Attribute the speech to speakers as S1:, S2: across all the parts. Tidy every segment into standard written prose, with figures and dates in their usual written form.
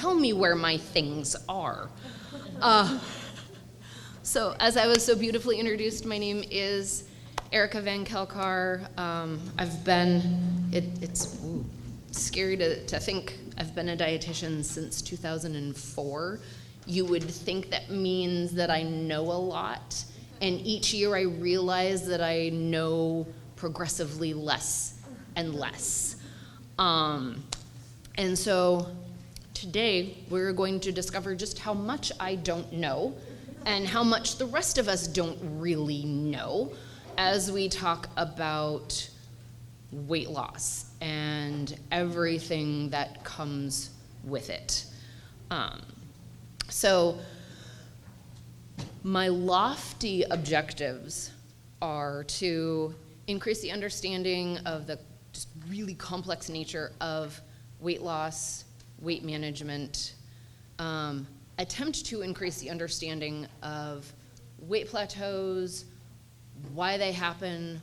S1: tell me where my things are. So as I was so beautifully introduced, my name is Erika Van Calcar. It's scary to think I've been a dietitian since 2004. You would think that means that I know a lot, and each year I realize that I know progressively less and less. And so today we're going to discover just how much I don't know and how much the rest of us don't really know as we talk about weight loss and everything that comes with it. So my lofty objectives are to increase the understanding of the just really complex nature of weight loss, weight management, attempt to increase the understanding of weight plateaus, why they happen,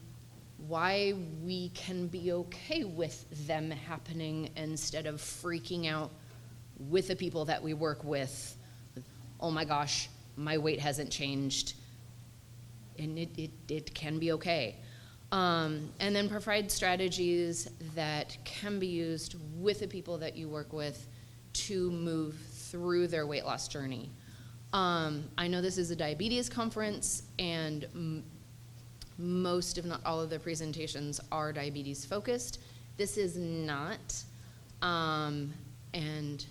S1: why we can be okay with them happening instead of freaking out with the people that we work with. Oh my gosh, my weight hasn't changed, and it can be okay. And then provide strategies that can be used with the people that you work with to move through their weight loss journey. I know this is a diabetes conference, and most, if not all, of the presentations are diabetes focused. This is not, and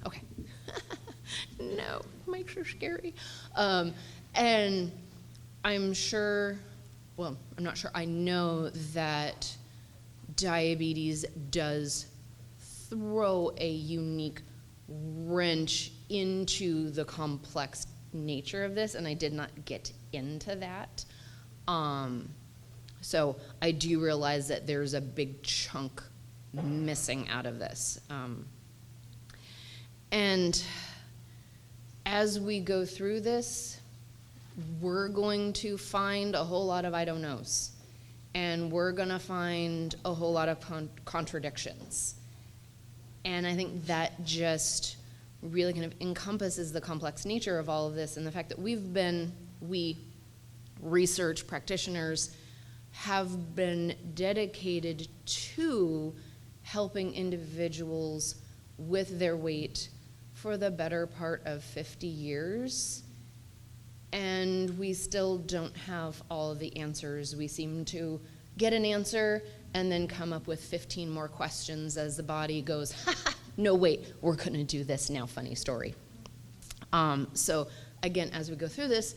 S1: okay. No, mics are scary. And I'm not sure, I know that diabetes does throw a unique wrench into the complex nature of this, and I did not get into that. So I do realize that there's a big chunk missing out of this. And as we go through this, we're going to find a whole lot of I don't knows, and we're going to find a whole lot of contradictions. And I think that just really kind of encompasses the complex nature of all of this, and the fact that we research practitioners have been dedicated to helping individuals with their weight for the better part of 50 years. And we still don't have all of the answers. We seem to get an answer and then come up with 15 more questions as the body goes, no, wait, we're gonna do this now, funny story. So again, as we go through this,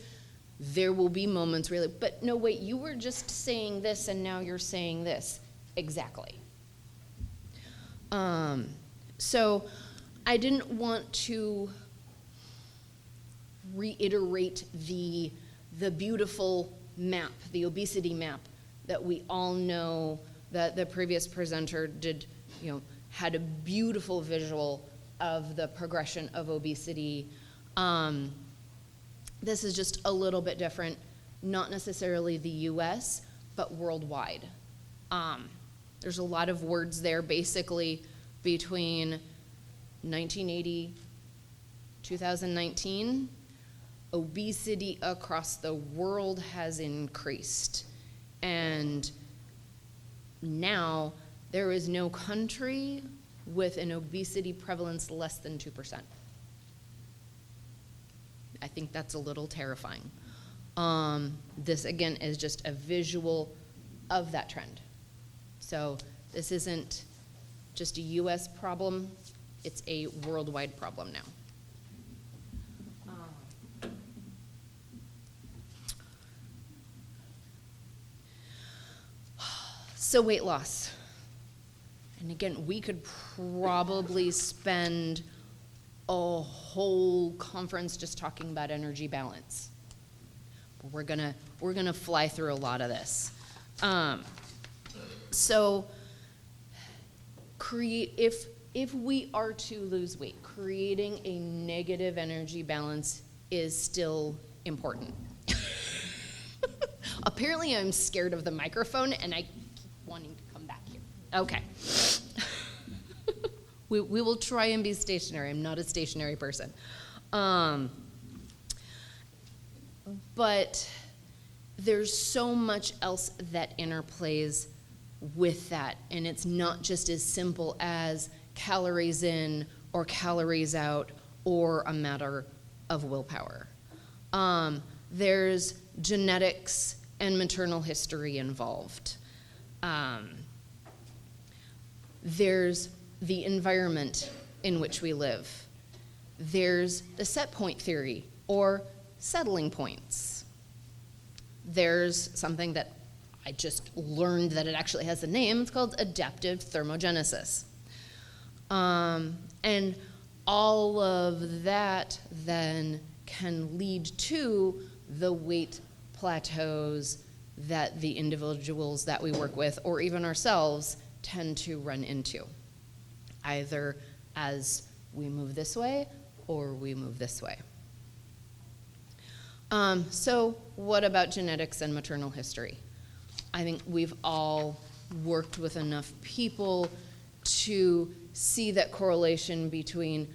S1: there will be moments where you're like, but no, wait, you were just saying this and now you're saying this. Exactly. So I didn't want to reiterate the beautiful map, the obesity map that we all know that the previous presenter did, had a beautiful visual of the progression of obesity. This is just a little bit different, not necessarily the US, but worldwide. There's a lot of words there. Basically, between 1980, 2019, obesity across the world has increased. And now there is no country with an obesity prevalence less than 2%. I think that's a little terrifying. This, again, is just a visual of that trend. So this isn't just a US problem, it's a worldwide problem now. So weight loss. And again, we could probably spend a whole conference just talking about energy balance. But we're gonna fly through a lot of this. So if we are to lose weight, creating a negative energy balance is still important. Apparently I'm scared of the microphone and I keep wanting to come back here. Okay. we will try and be stationary. I'm not a stationary person. But there's so much else that interplays with that, and it's not just as simple as calories in or calories out or a matter of willpower. There's genetics and maternal history involved. There's the environment in which we live. There's the set point theory, or settling points. There's something that I just learned that it actually has a name. It's called adaptive thermogenesis. And all of that then can lead to the weight plateaus that the individuals that we work with, or even ourselves, tend to run into, either as we move this way or we move this way. So what about genetics and maternal history? I think we've all worked with enough people to see that correlation between,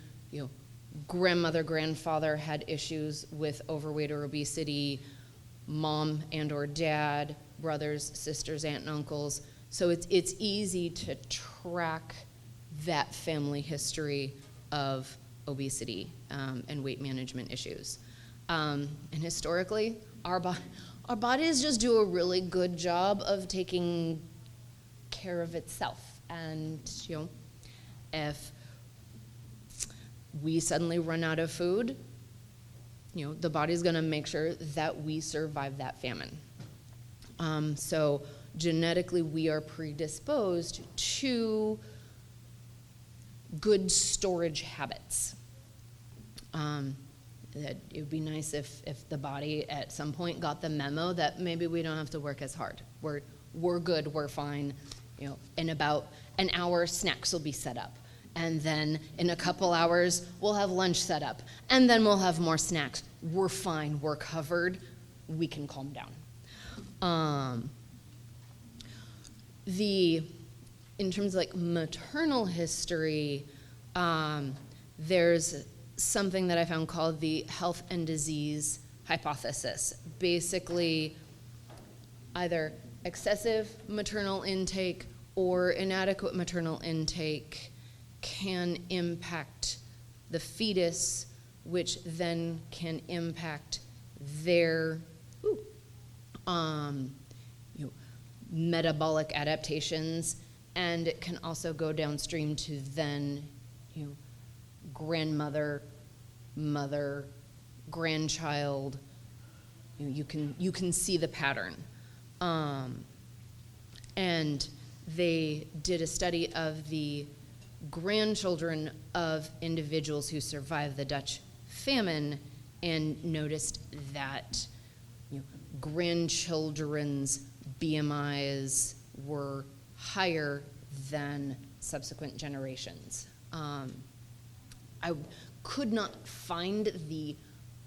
S1: grandmother, grandfather had issues with overweight or obesity, mom and or dad, brothers, sisters, aunt and uncles. So it's easy to track that family history of obesity and weight management issues. And historically, our bodies just do a really good job of taking care of itself. And, if we suddenly run out of food, the body's gonna make sure that we survive that famine. So genetically, we are predisposed to good storage habits. That it would be nice if the body at some point got the memo that maybe we don't have to work as hard. We're good, we're fine. In about an hour, snacks will be set up. And then in a couple hours, we'll have lunch set up. And then we'll have more snacks. We're fine, we're covered, we can calm down. In terms of maternal history, there's something that I found called the health and disease hypothesis. Basically, either excessive maternal intake or inadequate maternal intake can impact the fetus, which then can impact their metabolic adaptations, and it can also go downstream to then grandmother, mother, grandchild. You can see the pattern. And they did a study of the grandchildren of individuals who survived the Dutch famine and noticed that grandchildren's BMIs were higher than subsequent generations. I could not find the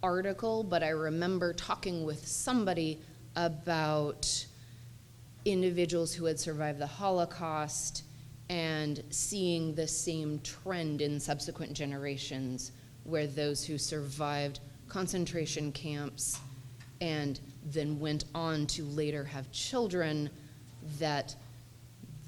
S1: article, but I remember talking with somebody about individuals who had survived the Holocaust and seeing the same trend in subsequent generations, where those who survived concentration camps and then went on to later have children, that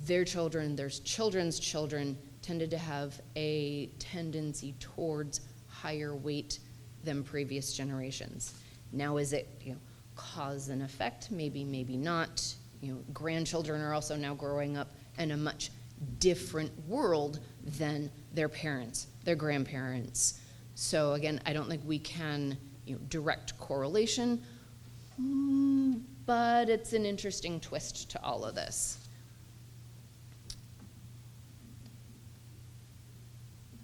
S1: their children, their children's children, tended to have a tendency towards higher weight than previous generations. Now, is it cause and effect? Maybe, maybe not. Grandchildren are also now growing up in a much different world than their parents, their grandparents. So again, I don't think we can direct correlation, but it's an interesting twist to all of this.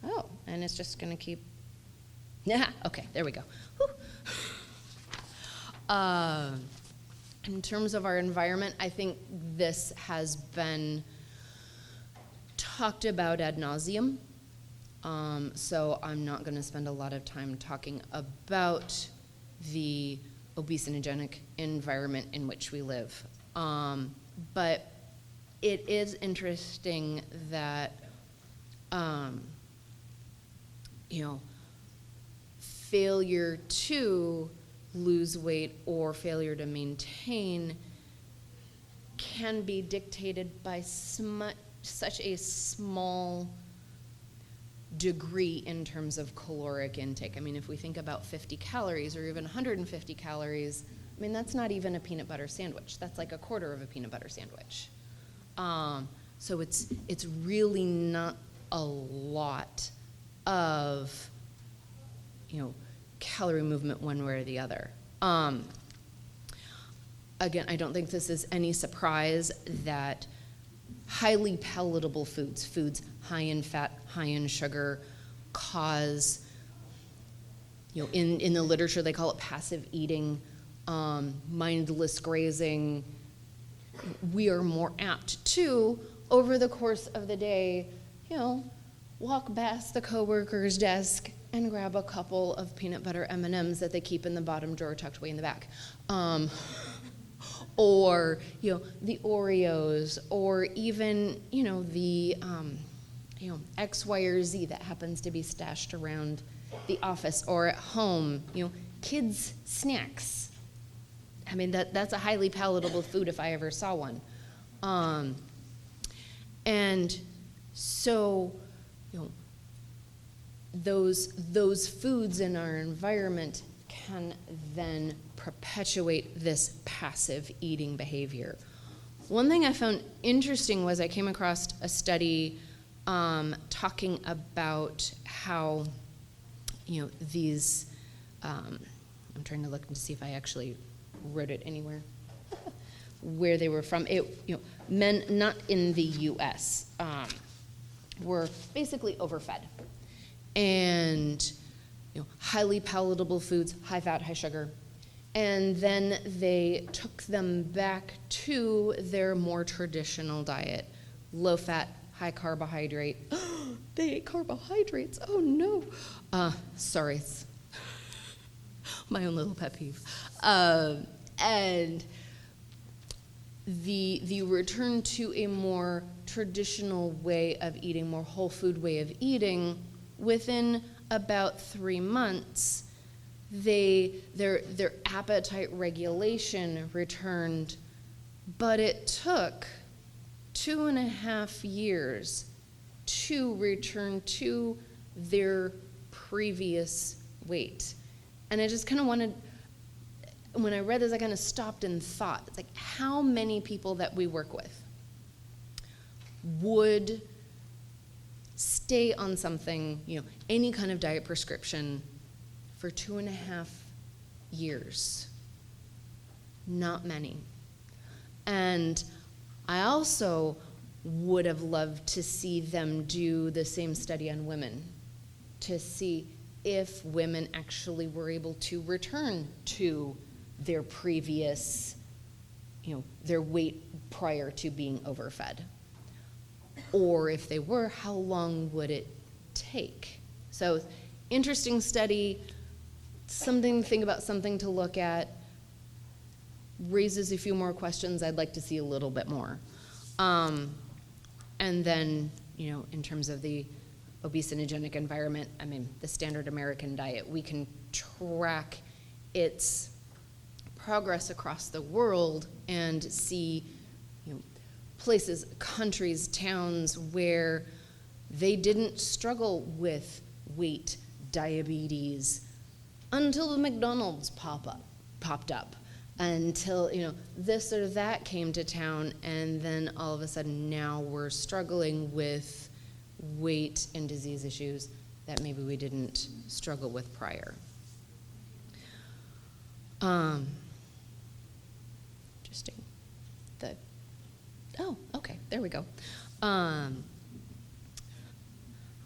S1: Oh, and it's just gonna keep, okay, there we go. In terms of our environment, I think this has been talked about ad nauseum. So I'm not gonna spend a lot of time talking about the obesogenic environment in which we live. But it is interesting that failure to lose weight or failure to maintain can be dictated by such a small degree in terms of caloric intake. I mean, if we think about 50 calories or even 150 calories, I mean, that's not even a peanut butter sandwich. That's like a quarter of a peanut butter sandwich. So it's really not a lot of, calorie movement one way or the other. Again, I don't think this is any surprise that highly palatable foods high in fat, high in sugar, cause, in the literature they call it passive eating, mindless grazing. We are more apt to, over the course of the day, walk past the coworker's desk and grab a couple of peanut butter M&Ms that they keep in the bottom drawer tucked way in the back. Or, the Oreos, or even, the, X, Y, or Z that happens to be stashed around the office or at home, kids' snacks. I mean, that's a highly palatable food if I ever saw one. And so, those foods in our environment can then perpetuate this passive eating behavior. One thing I found interesting was I came across a study talking about how, these, I'm trying to look to see if I actually wrote it anywhere, where they were from. Men not in the U.S. Were basically overfed. And highly palatable foods, high fat, high sugar. And then they took them back to their more traditional diet. Low fat, high carbohydrate. They ate carbohydrates, oh no. Sorry, it's my own little pet peeve. And the return to a more traditional way of eating, more whole food way of eating, within about 3 months, their appetite regulation returned, but it took 2.5 years to return to their previous weight. And I just kind of wanted, when I read this, I kind of stopped and thought, it's like, how many people that we work with would stay on something, any kind of diet prescription for 2.5 years? Not many. And I also would have loved to see them do the same study on women, to see if women actually were able to return to their previous, their weight prior to being overfed. Or if they were, how long would it take? So, interesting study, something to think about, something to look at, raises a few more questions I'd like to see a little bit more. And then, in terms of the obesogenic environment, I mean, the standard American diet, we can track its progress across the world and see, places, countries, towns where they didn't struggle with weight, diabetes, until the McDonald's popped up, until, this or that came to town, and then all of a sudden now we're struggling with weight and disease issues that maybe we didn't struggle with prior. Interesting. Oh, okay, there we go.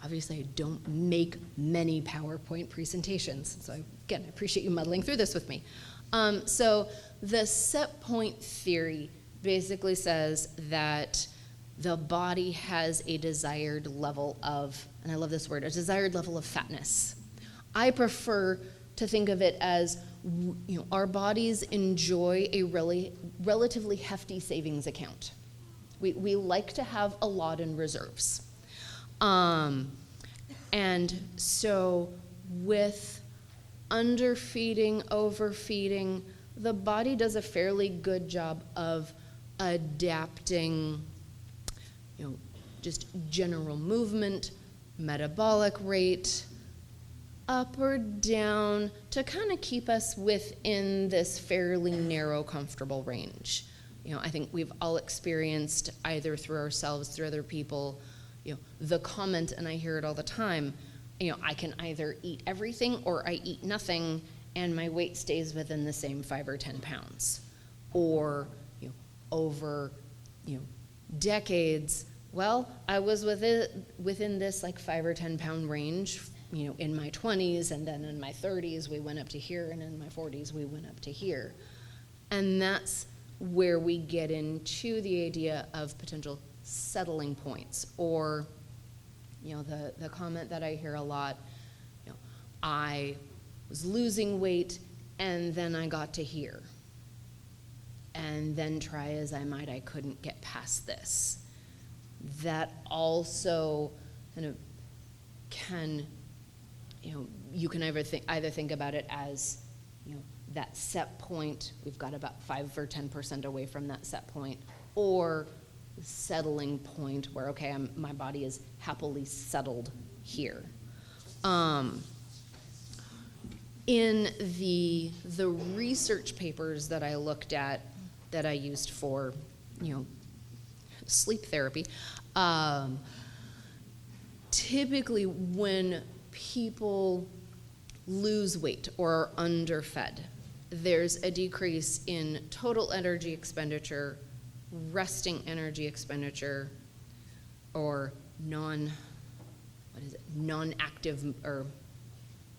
S1: Obviously, I don't make many PowerPoint presentations, so again, I appreciate you muddling through this with me. So the set point theory basically says that the body has a desired level of, and I love this word, a desired level of fatness. I prefer to think of it as, our bodies enjoy a relatively hefty savings account. We like to have a lot in reserves. And so with underfeeding, overfeeding, the body does a fairly good job of adapting, just general movement, metabolic rate, up or down, to kind of keep us within this fairly narrow, comfortable range. I think we've all experienced, either through ourselves, through other people, the comment, and I hear it all the time, I can either eat everything or I eat nothing, and my weight stays within the same 5 or 10 pounds. Or, over, decades, well, I was within this like 5 or 10 pound range, in my 20s, and then in my 30s we went up to here, and in my 40s we went up to here. And that's where we get into the idea of potential settling points, or the comment that I hear a lot, I was losing weight and then I got to here, and then try as I might, I couldn't get past this. That also kind of can, you can either think about it as, that set point, we've got about 5 or 10% away from that set point, or settling point where, okay, my body is happily settled here. In the research papers that I looked at, that I used for, sleep therapy, typically when people lose weight or are underfed, there's a decrease in total energy expenditure, resting energy expenditure, or non-active or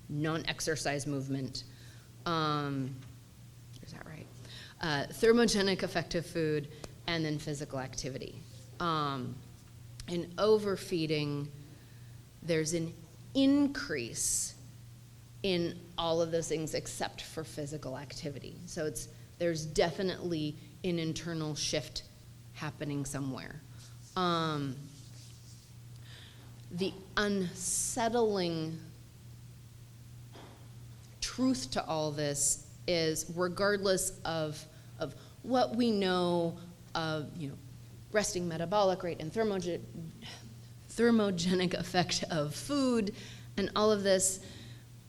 S1: non-exercise movement. Is that right? Thermogenic effective food, and then physical activity. In overfeeding, there's an increase in all of those things except for physical activity. So there's definitely an internal shift happening somewhere. The unsettling truth to all this is, regardless of what we know of resting metabolic rate and thermogenic effect of food and all of this,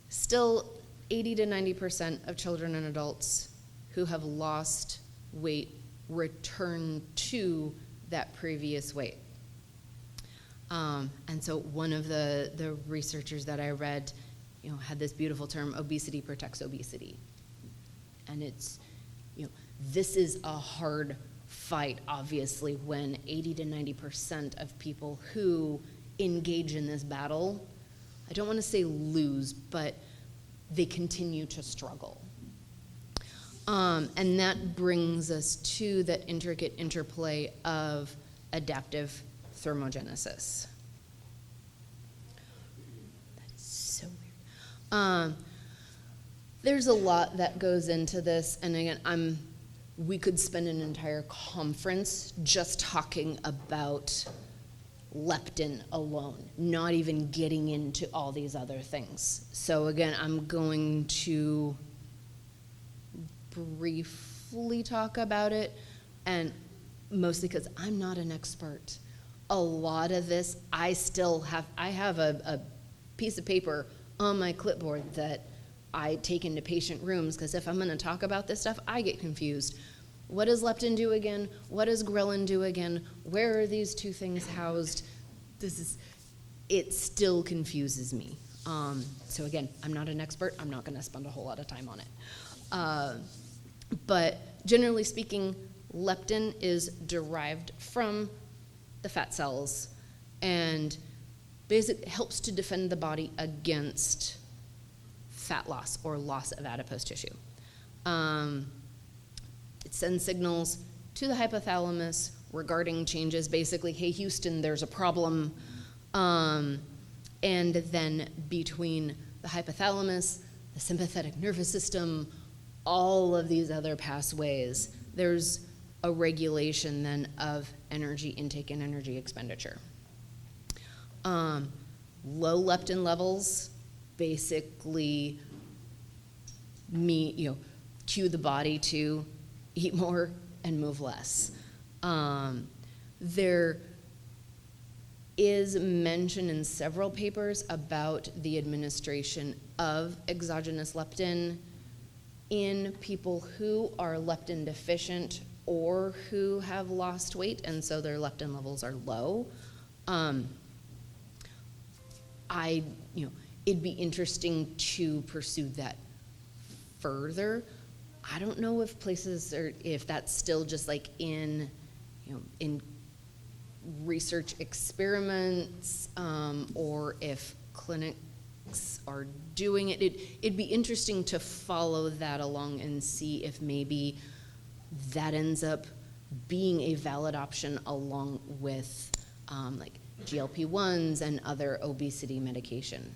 S1: still 80 to 90% of children and adults who have lost weight return to that previous weight. And so one of the researchers that I read, had this beautiful term, obesity protects obesity. And it's, this is a hard fight, obviously, when 80 to 90% of people who engage in this battle, I don't want to say lose, but they continue to struggle. And that brings us to that intricate interplay of adaptive thermogenesis. That is so weird. There's a lot that goes into this, and again, we could spend an entire conference just talking about leptin alone, not even getting into all these other things. So again, I'm going to briefly talk about it, and mostly because I'm not an expert. A lot of this, I have a piece of paper on my clipboard that I take into patient rooms, because if I'm going to talk about this stuff, I get confused. What does leptin do again? What does ghrelin do again? Where are these two things housed? It still confuses me. So again, I'm not an expert. I'm not going to spend a whole lot of time on it. But generally speaking, leptin is derived from the fat cells and basically helps to defend the body against fat loss or loss of adipose tissue. It sends signals to the hypothalamus regarding changes, basically, hey, Houston, there's a problem. And then between the hypothalamus, the sympathetic nervous system, all of these other pathways, there's a regulation then of energy intake and energy expenditure. low leptin levels basically cue the body to eat more and move less. There is mention in several papers about the administration of exogenous leptin in people who are leptin deficient or who have lost weight, and so their leptin levels are low. It'd be interesting to pursue that further. I don't know if places or if that's still just like in research experiments, or if clinics are doing it. It'd be interesting to follow that along and see if maybe that ends up being a valid option along with like GLP-1s and other obesity medication.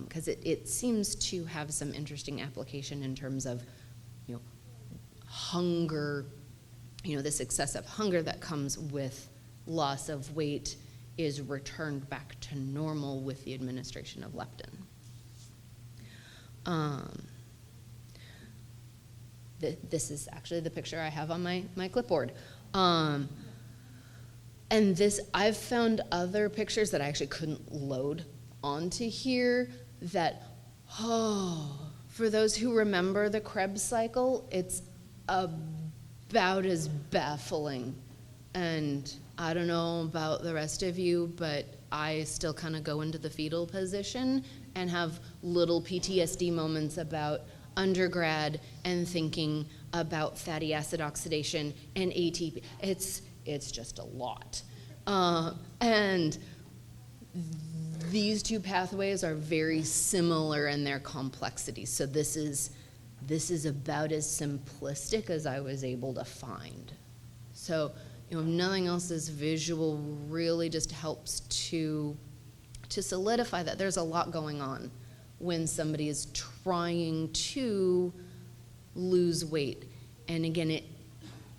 S1: Because it seems to have some interesting application in terms of, hunger, this excessive hunger that comes with loss of weight is returned back to normal with the administration of leptin. This is actually the picture I have on my clipboard. And this, I've found other pictures that I actually couldn't load onto here that, for those who remember the Krebs cycle, it's about as baffling. And I don't know about the rest of you, but I still kind of go into the fetal position and have little PTSD moments about undergrad and thinking about fatty acid oxidation and ATP. It's just a lot. And these two pathways are very similar in their complexity. So this is about as simplistic as I was able to find. So, if nothing else, this visual really just helps to solidify that there's a lot going on when somebody is trying to lose weight. And again,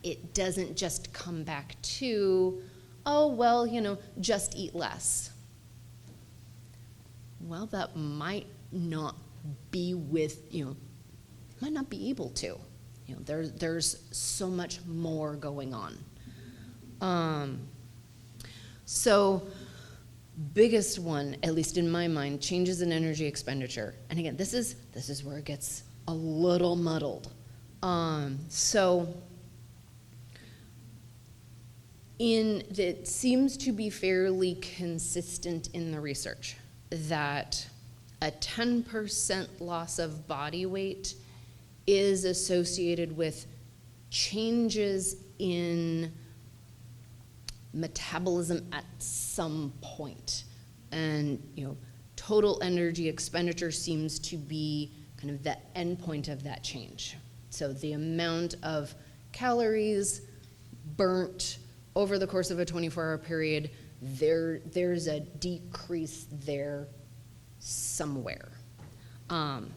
S1: it doesn't just come back to, just eat less. Well, that might not be might not be able to. There's so much more going on. So biggest one, at least in my mind, changes in energy expenditure. And again, this is where it gets a little muddled. It seems to be fairly consistent in the research that a 10% loss of body weight is associated with changes in metabolism at some point. And total energy expenditure seems to be kind of the end point of that change. So the amount of calories burnt over the course of a 24-hour period, there's a decrease there somewhere. And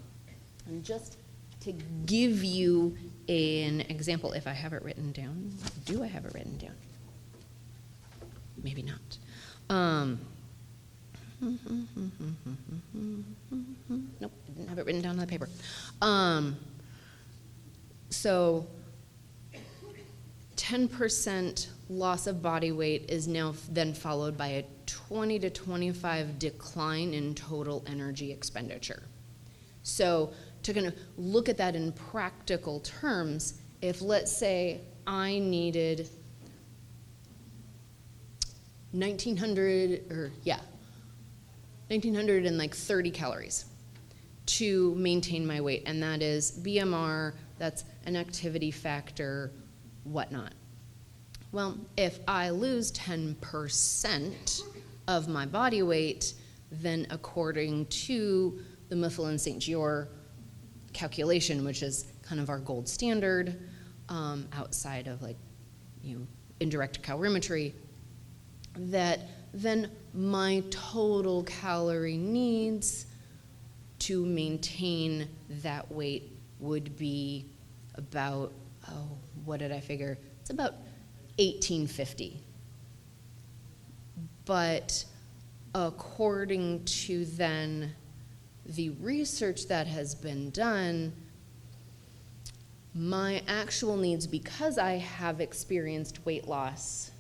S1: just to give you an example, if I have it written down, do I have it written down? Maybe not. Nope, I didn't have it written down on the paper. So 10% loss of body weight is now then followed by a 20 to 25 decline in total energy expenditure. So to kind of look at that in practical terms, if let's say I needed 1930 calories to maintain my weight, and that is BMR, that's an activity factor, whatnot. Well, if I lose 10% of my body weight, then according to the Mifflin-St. Jeor calculation, which is kind of our gold standard outside of indirect calorimetry, that then my total calorie needs to maintain that weight would be about, what did I figure? It's about 1850. But according to then the research that has been done, my actual needs, because I have experienced weight loss,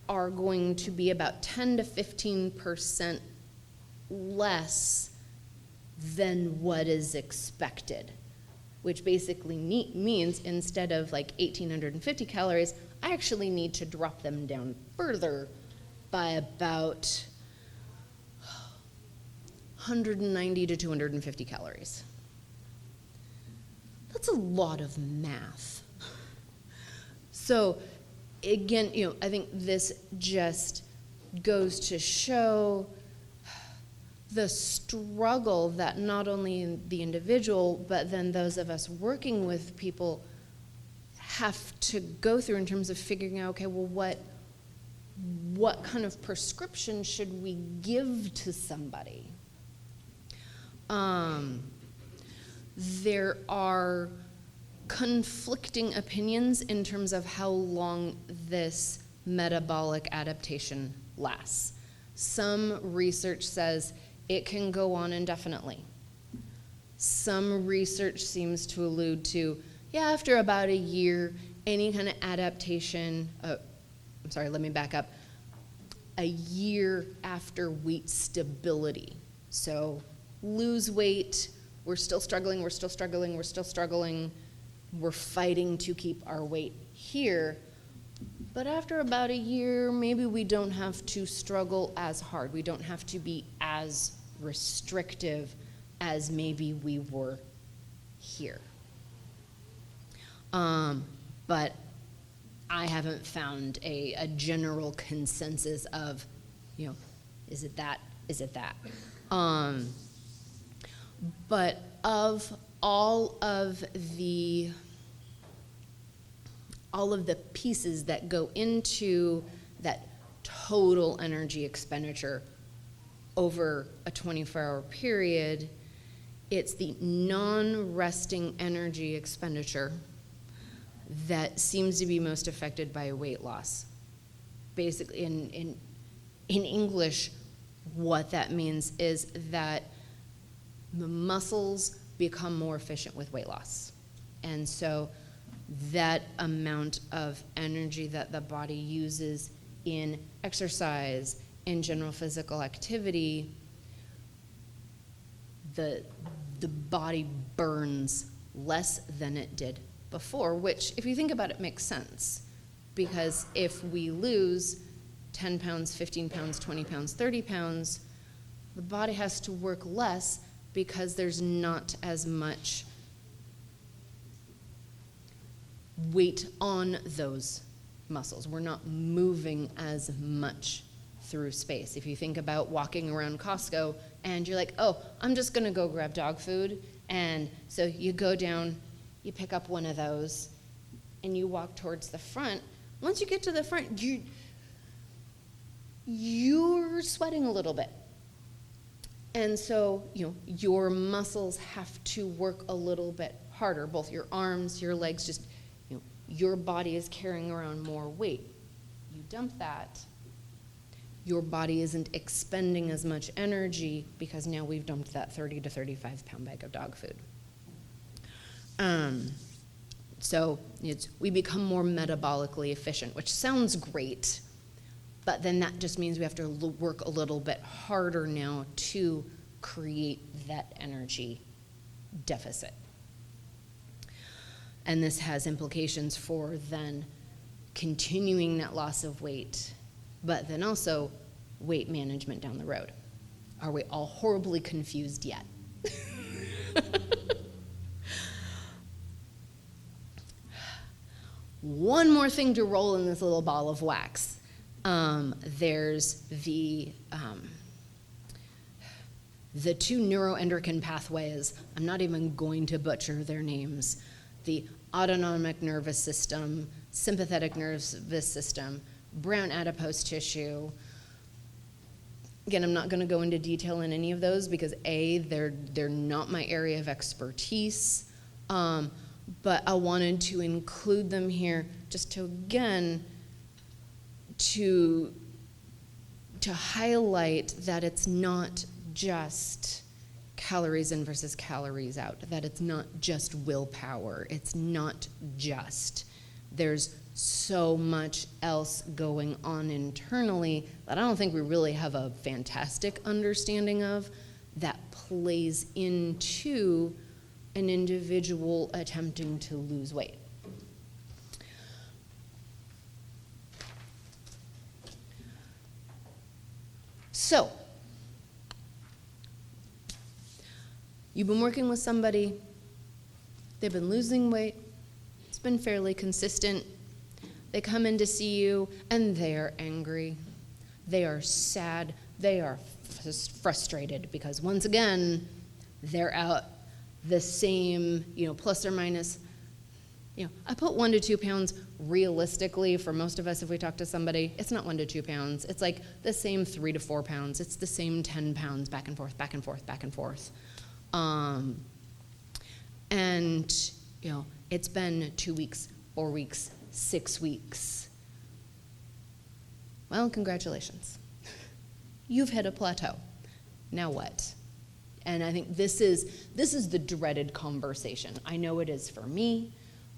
S1: are going to be about 10 to 15% less than what is expected, which basically means instead of like 1,850 calories, I actually need to drop them down further by about 190 to 250 calories. That's a lot of math. So again, I think this just goes to show the struggle that not only the individual, but then those of us working with people have to go through in terms of figuring out, okay, well, what kind of prescription should we give to somebody? There are conflicting opinions in terms of how long this metabolic adaptation lasts. Some research says it can go on indefinitely. Some research seems to allude to, after about a year, any kind of adaptation, let me back up, a year after weight stability. So lose weight, we're still struggling, we're fighting to keep our weight here. But after about a year, maybe we don't have to struggle as hard. We don't have to be as restrictive as maybe we were here. But I haven't found a general consensus of, is it that? Is it that? But of all of the pieces that go into that total energy expenditure over a 24-hour period, it's the non-resting energy expenditure that seems to be most affected by weight loss. Basically, in English, what that means is that the muscles become more efficient with weight loss. And so that amount of energy that the body uses in exercise, in general physical activity, the body burns less than it did before, which, if you think about it, makes sense. Because if we lose 10 pounds, 15 pounds, 20 pounds, 30 pounds, the body has to work less because there's not as much weight on those muscles. We're not moving as much through space. If you think about walking around Costco and you're like, oh, I'm just gonna go grab dog food, and so you go down, you pick up one of those, and you walk towards the front. Once you get to the front, you're sweating a little bit. And so, your muscles have to work a little bit harder, both your arms, your legs, just, your body is carrying around more weight. You dump that, your body isn't expending as much energy because now we've dumped that 30 to 35 pound bag of dog food. So we become more metabolically efficient, which sounds great, but then that just means we have to work a little bit harder now to create that energy deficit. And this has implications for then continuing that loss of weight, but then also weight management down the road. Are we all horribly confused yet? One more thing to roll in this little ball of wax. There's the two neuroendocrine pathways. I'm not even going to butcher their names. The autonomic nervous system, sympathetic nervous system, brown adipose tissue. Again, I'm not going to go into detail in any of those because they're not my area of expertise. But I wanted to include them here just to, again, to to highlight that it's not just calories in versus calories out, that it's not just willpower, it's not just. There's so much else going on internally that I don't think we really have a fantastic understanding of that plays into an individual attempting to lose weight. So, you've been working with somebody, they've been losing weight, it's been fairly consistent. They come in to see you and they are angry, they are sad, they are frustrated because once again, they're out the same, plus or minus. I put 1 to 2 pounds realistically for most of us. If we talk to somebody, it's not 1 to 2 pounds. It's like the same 3 to 4 pounds. It's the same 10 pounds back and forth, back and forth, back and forth. And it's been 2 weeks, 4 weeks, 6 weeks. Well, congratulations. You've hit a plateau. Now what? And I think this is the dreaded conversation. I know it is for me.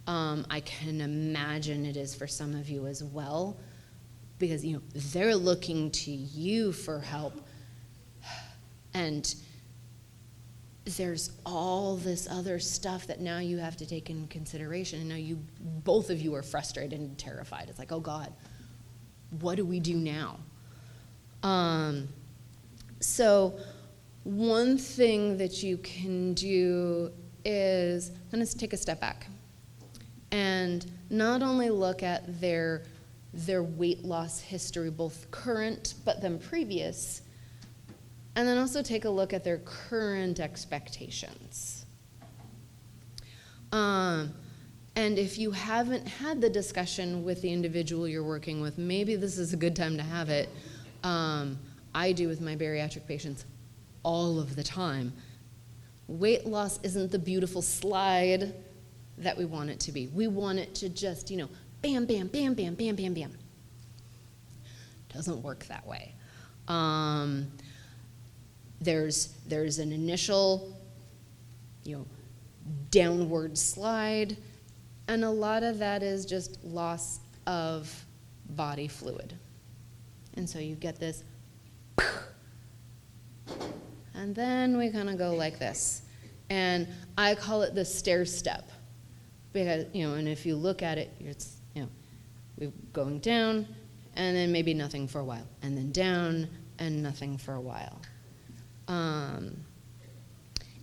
S1: I can imagine it is for some of you as well, because they're looking to you for help, and there's all this other stuff that now you have to take into consideration, and now both of you are frustrated and terrified. It's like, oh God, what do we do now? So one thing that you can do is kind of take a step back and not only look at their weight loss history, both current but then previous, and then also take a look at their current expectations. And if you haven't had the discussion with the individual you're working with, maybe this is a good time to have it. I do with my bariatric patients all of the time. Weight loss isn't the beautiful slide that we want it to be. We want it to just, bam, bam, bam, bam, bam, bam, bam. Doesn't work that way. There's an initial, downward slide, and a lot of that is just loss of body fluid. And so you get this, and then we kind of go like this. And I call it the stair step. Because, and if you look at it, it's, we're going down, and then maybe nothing for a while, and then down, and nothing for a while.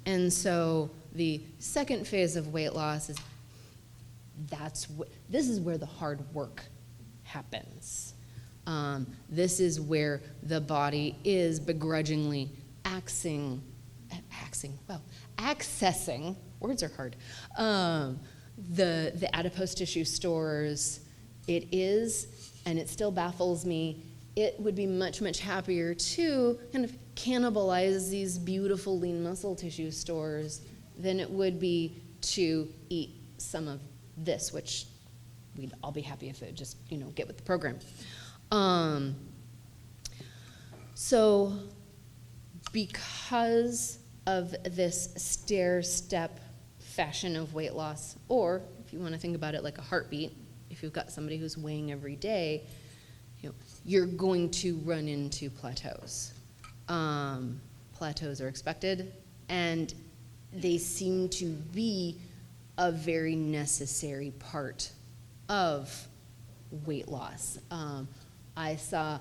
S1: And so the second phase of weight loss is, this is where the hard work happens. This is where the body is begrudgingly accessing, words are hard, the adipose tissue stores. It is, and it still baffles me, it would be much, much happier to kind of cannibalize these beautiful lean muscle tissue stores than it would be to eat some of this, which we'd all be happy if it just, get with the program. So because of this stair-step fashion of weight loss, or if you want to think about it like a heartbeat, if you've got somebody who's weighing every day, you're going to run into plateaus. Plateaus are expected, and they seem to be a very necessary part of weight loss. I saw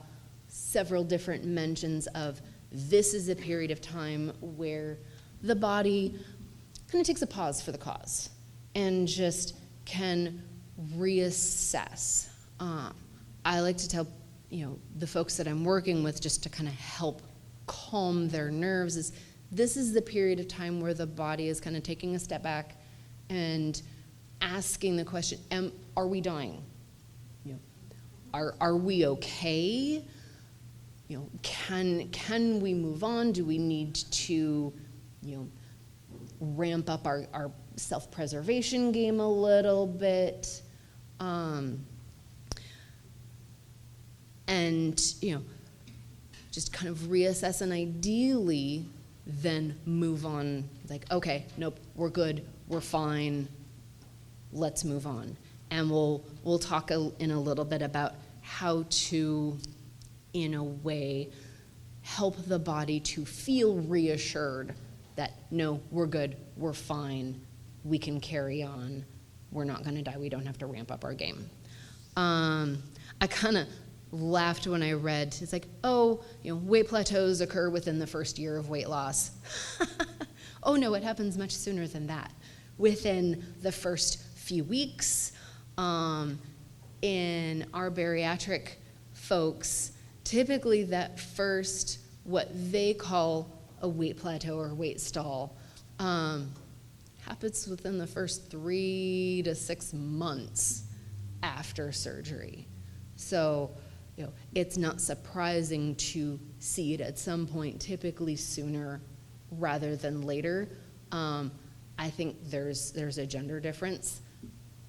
S1: several different mentions of this is a period of time where the body kind of takes a pause for the cause and just can reassess. I like to tell the folks that I'm working with, just to kind of help calm their nerves, is this is the period of time where the body is kind of taking a step back and asking the question, are we dying? Are we okay? Can we move on? Do we need to, ramp up our self-preservation game a little bit? And just kind of reassess and ideally then move on. Like, okay, nope, we're good, we're fine, let's move on. And we'll talk in a little bit about how to, in a way, help the body to feel reassured that, no, we're good, we're fine, we can carry on, we're not gonna die, we don't have to ramp up our game. I kind of laughed when I read, it's like, oh, weight plateaus occur within the first year of weight loss. Oh no, it happens much sooner than that. Within the first few weeks, in our bariatric folks, typically that first, what they call a weight plateau or weight stall, happens within the first 3 to 6 months after surgery. So, it's not surprising to see it at some point, typically sooner rather than later. I think there's a gender difference.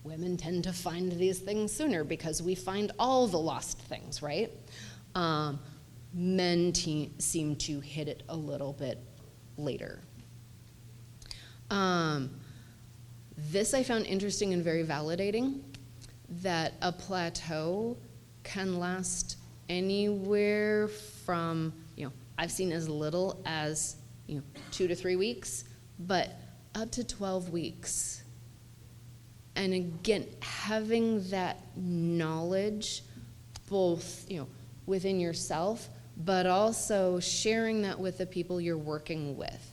S1: Women tend to find these things sooner because we find all the lost things, right? Men seem to hit it a little bit later. This I found interesting and very validating, that a plateau can last anywhere from, I've seen as little as, 2 to 3 weeks, but up to 12 weeks. And again, having that knowledge, both, within yourself, but also sharing that with the people you're working with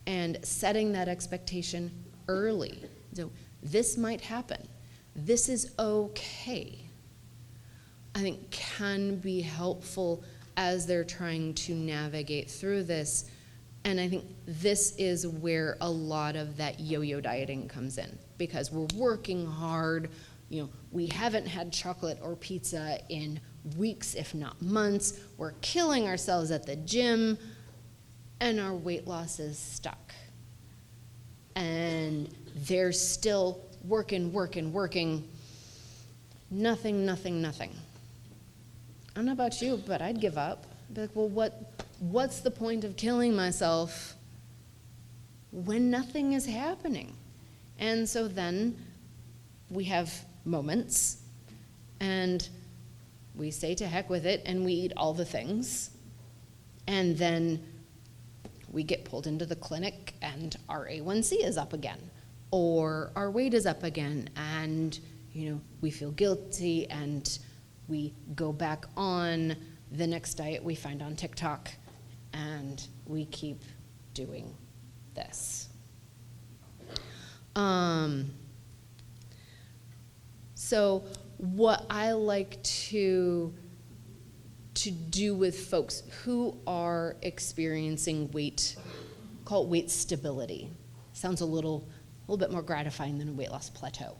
S1: and setting that expectation early. So this might happen. This is okay. I think can be helpful as they're trying to navigate through this. And I think this is where a lot of that yo-yo dieting comes in, because we're working hard. We haven't had chocolate or pizza in weeks, if not months. We're killing ourselves at the gym, and our weight loss is stuck. And they're still working. Nothing. I don't know about you, but I'd give up. I'd be like, well, what's the point of killing myself when nothing is happening? And so then we have moments, and we say to heck with it, and we eat all the things, and then we get pulled into the clinic, and our A1C is up again, or our weight is up again, and we feel guilty, and we go back on the next diet we find on TikTok, and we keep doing this. So what I like to do with folks who are experiencing call it weight stability, sounds a little bit more gratifying than a weight loss plateau,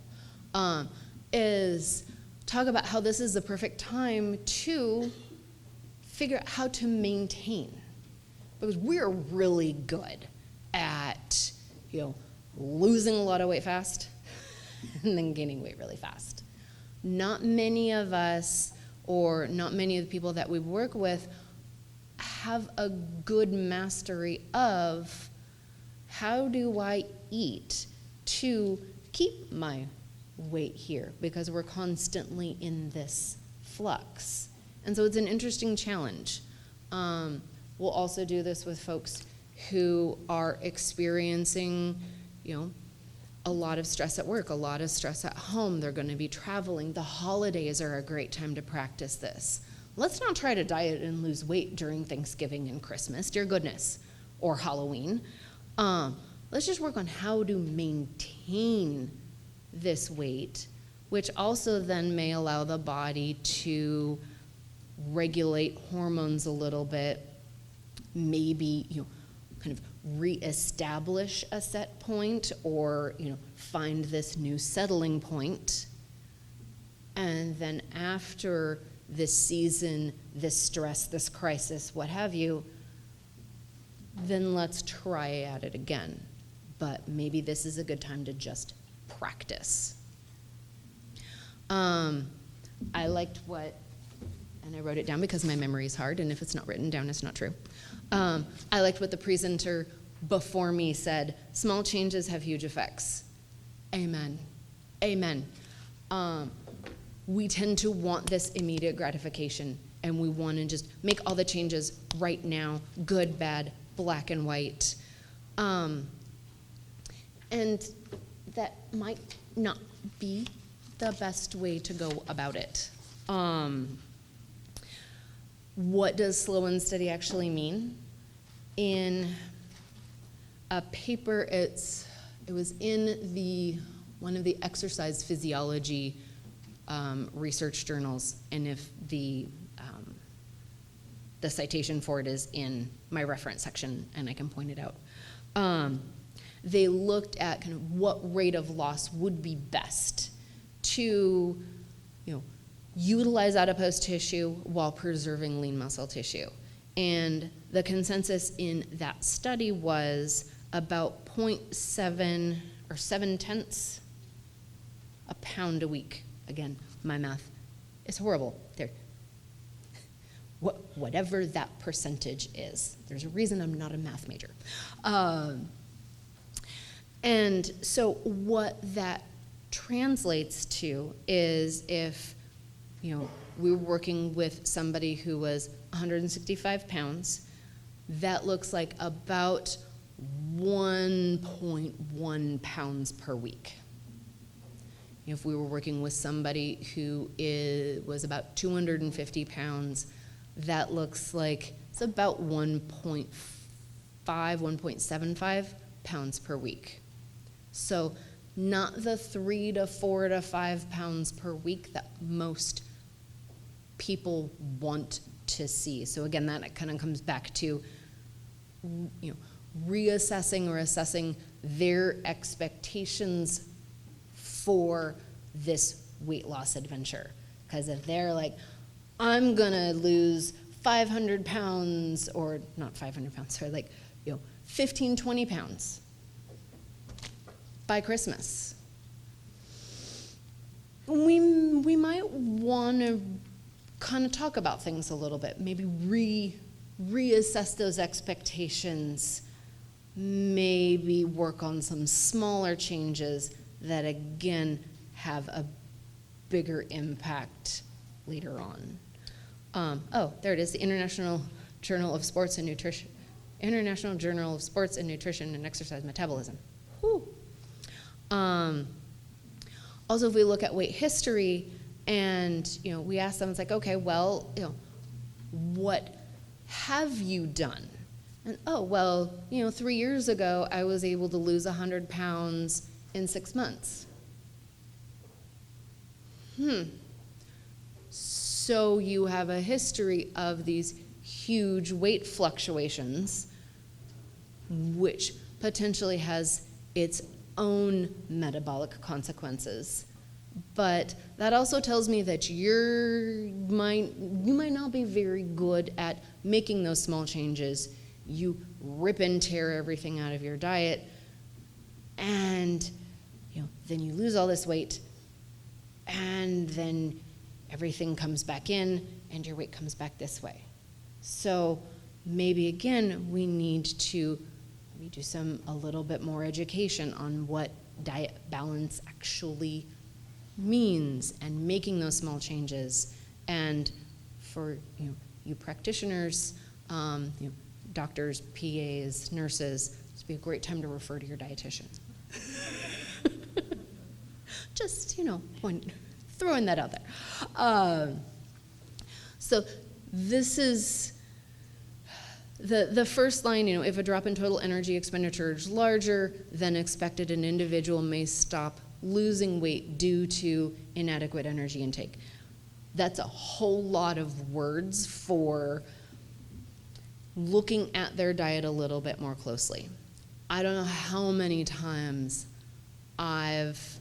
S1: is talk about how this is the perfect time to figure out how to maintain. Because we're really good at, losing a lot of weight fast and then gaining weight really fast. Not many of us, or not many of the people that we work with, have a good mastery of how do I eat to keep my weight here, because we're constantly in this flux. And so it's an interesting challenge. We'll also do this with folks who are experiencing, a lot of stress at work, a lot of stress at home. They're going to be traveling. The holidays are a great time to practice this. Let's not try to diet and lose weight during Thanksgiving and Christmas, dear goodness, or Halloween. Let's just work on how to maintain this weight, which also then may allow the body to regulate hormones a little bit, maybe, kind of reestablish a set point, or, find this new settling point. And then after this season, this stress, this crisis, what have you, then let's try at it again. But maybe this is a good time to just practice. I liked what and I wrote it down because my memory is hard, and if it's not written down, it's not true. I liked what the presenter before me said, small changes have huge effects. Amen. Amen. We tend to want this immediate gratification, and we want to just make all the changes right now, good, bad, black and white. And that might not be the best way to go about it. What does slow and steady actually mean? In a paper, it was in one of the exercise physiology research journals, and if the citation for it is in my reference section, and I can point it out. They looked at kind of what rate of loss would be best to, utilize adipose tissue while preserving lean muscle tissue. And the consensus in that study was about 0.7 or 0.7 a pound a week. Again, my math is horrible. There, whatever that percentage is. There's a reason I'm not a math major. And so what that translates to is if, we were working with somebody who was 165 pounds, that looks like about 1.1 pounds per week. If we were working with somebody who was about 250 pounds, that looks like it's about 1.5, 1.75 pounds per week. So not the 3 to 4 to 5 pounds per week that most people want to see. So again, that kind of comes back to, reassessing or assessing their expectations for this weight loss adventure. Because if they're like, I'm gonna lose 500 pounds, or not 500 pounds, sorry, like, 15, 20 pounds by Christmas, we might want to kind of talk about things a little bit, maybe reassess those expectations, maybe work on some smaller changes that again have a bigger impact later on. There it is, the International Journal of Sports and Nutrition and Exercise Metabolism. Whew. Also, if we look at weight history, and we ask them, it's like, okay, well, what have you done? And 3 years ago, I was able to lose 100 pounds in 6 months. So you have a history of these huge weight fluctuations, which potentially has its own metabolic consequences. But that also tells me that you might not be very good at making those small changes. You rip and tear everything out of your diet, and then you lose all this weight, and then everything comes back in, and your weight comes back this way. So maybe again we need to do a little bit more education on what diet balance actually means, and making those small changes. And for you practitioners, doctors, PAs, nurses, this would be a great time to refer to your dietitian. Just throwing that out there. So this is the first line. If a drop in total energy expenditure is larger than expected, an individual may stop losing weight due to inadequate energy intake. That's a whole lot of words for looking at their diet a little bit more closely. I don't know how many times I've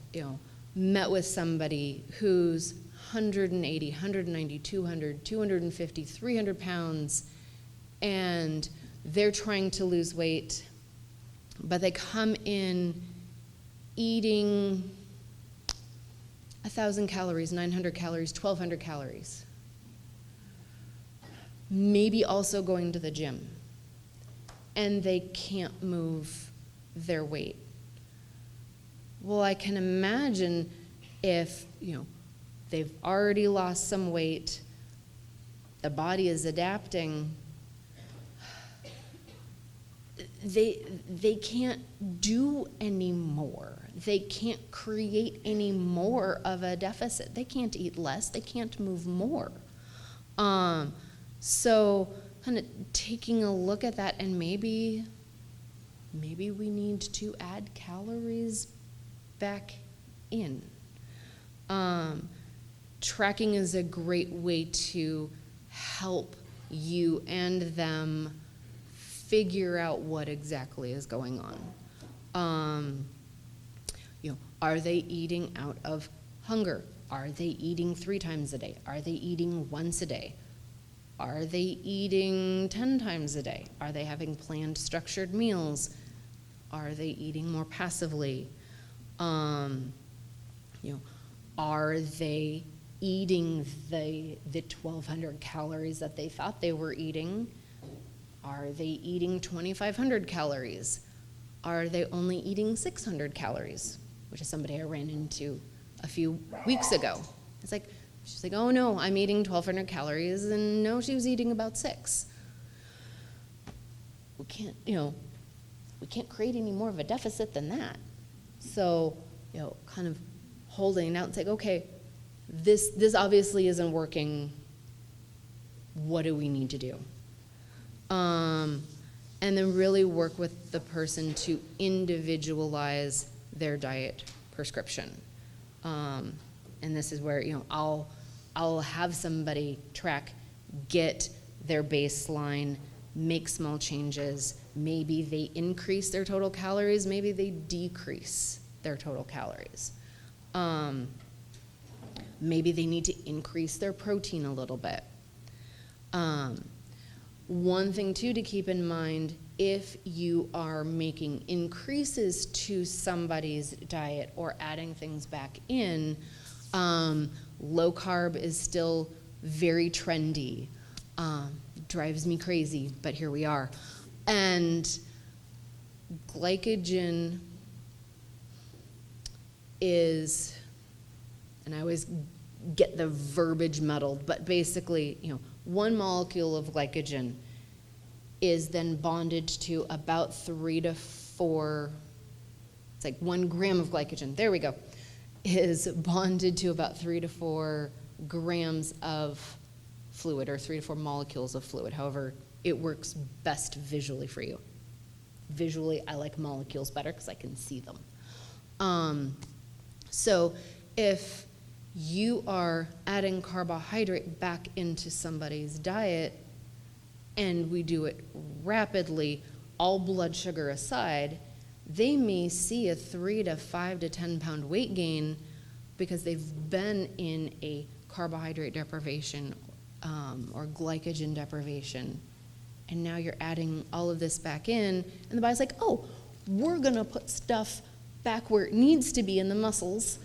S1: met with somebody who's 180, 190, 200, 250, 300 pounds, and they're trying to lose weight, but they come in eating 1,000 calories, 900 calories, 1,200 calories. maybe also going to the gym, and they can't move their weight. Well, I can imagine if, they've already lost some weight, the body is adapting, they can't do any more. They can't create any more of a deficit. They can't eat less. They can't move more. So kind of taking a look at that, and maybe we need to add calories back in. Tracking is a great way to help you and them figure out what exactly is going on. Are they eating out of hunger? Are they eating 3 times a day? Are they eating once a day? Are they eating 10 times a day? Are they having planned, structured meals? Are they eating more passively? Are they eating the 1,200 calories that they thought they were eating? Are they eating 2,500 calories? Are they only eating 600 calories? Which is somebody I ran into a few weeks ago. She's like, oh no, I'm eating 1,200 calories, and no, she was eating about 6. We can't create any more of a deficit than that. So, kind of holding it out and saying, okay, this obviously isn't working. What do we need to do? And then really work with the person to individualize their diet prescription. And this is where, I'll have somebody track, get their baseline, make small changes. Maybe they increase their total calories, maybe they decrease their total calories. Maybe they need to increase their protein a little bit. One thing too to keep in mind, if you are making increases to somebody's diet or adding things back in, low carb is still very trendy. Drives me crazy, but here we are. And glycogen is, and I always get the verbiage muddled, but basically, 1 molecule of glycogen is then bonded to about 3 to 4, it's like 1 gram of glycogen, there we go, is bonded to about 3 to 4 grams of fluid, or 3 to 4 molecules of fluid, however it works best visually for you. Visually, I like molecules better because I can see them. So if you are adding carbohydrate back into somebody's diet, and we do it rapidly, all blood sugar aside, they may see a 3 to 5 to 10 pound weight gain because they've been in a carbohydrate deprivation or glycogen deprivation. And now you're adding all of this back in, and the body's like, oh, we're gonna put stuff back where it needs to be in the muscles,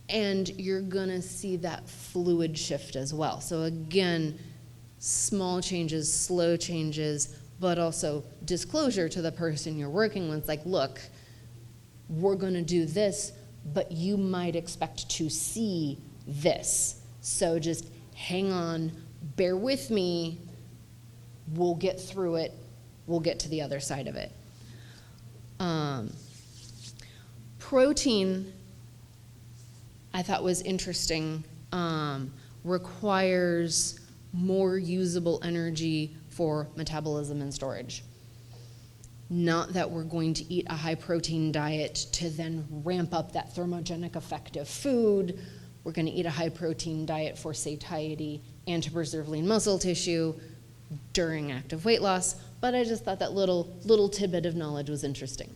S1: and you're gonna see that fluid shift as well. So again, small changes, slow changes, but also disclosure to the person you're working with, like, look, we're gonna do this, but you might expect to see this. So just hang on, bear with me, we'll get through it, we'll get to the other side of it. Protein, I thought was interesting, requires more usable energy for metabolism and storage. Not that we're going to eat a high protein diet to then ramp up that thermogenic effect of food. We're going to eat a high protein diet for satiety and to preserve lean muscle tissue during active weight loss, but I just thought that little tidbit of knowledge was interesting.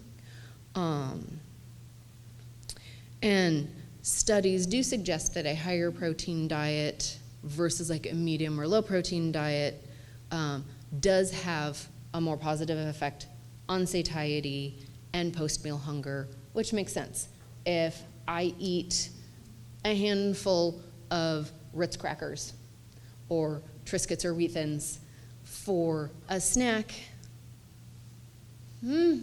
S1: And studies do suggest that a higher protein diet versus like a medium or low protein diet does have a more positive effect on satiety and post-meal hunger, which makes sense. If I eat a handful of Ritz crackers or Triscuits or Wheat Thins for a snack, I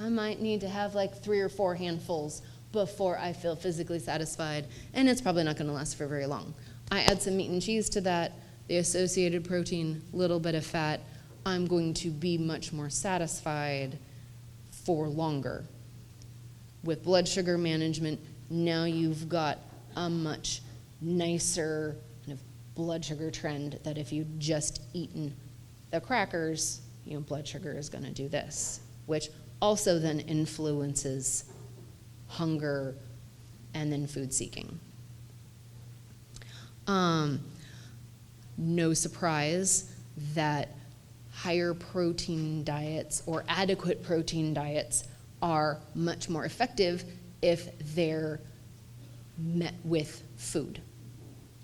S1: might need to have like 3 or 4 handfuls before I feel physically satisfied, and it's probably not going to last for very long. I add some meat and cheese to that, the associated protein, little bit of fat, I'm going to be much more satisfied for longer. With blood sugar management, now you've got a much nicer kind of blood sugar trend that if you'd just eaten the crackers, blood sugar is going to do this, which also then influences hunger and then food seeking. No surprise that higher protein diets or adequate protein diets are much more effective if they're met with food.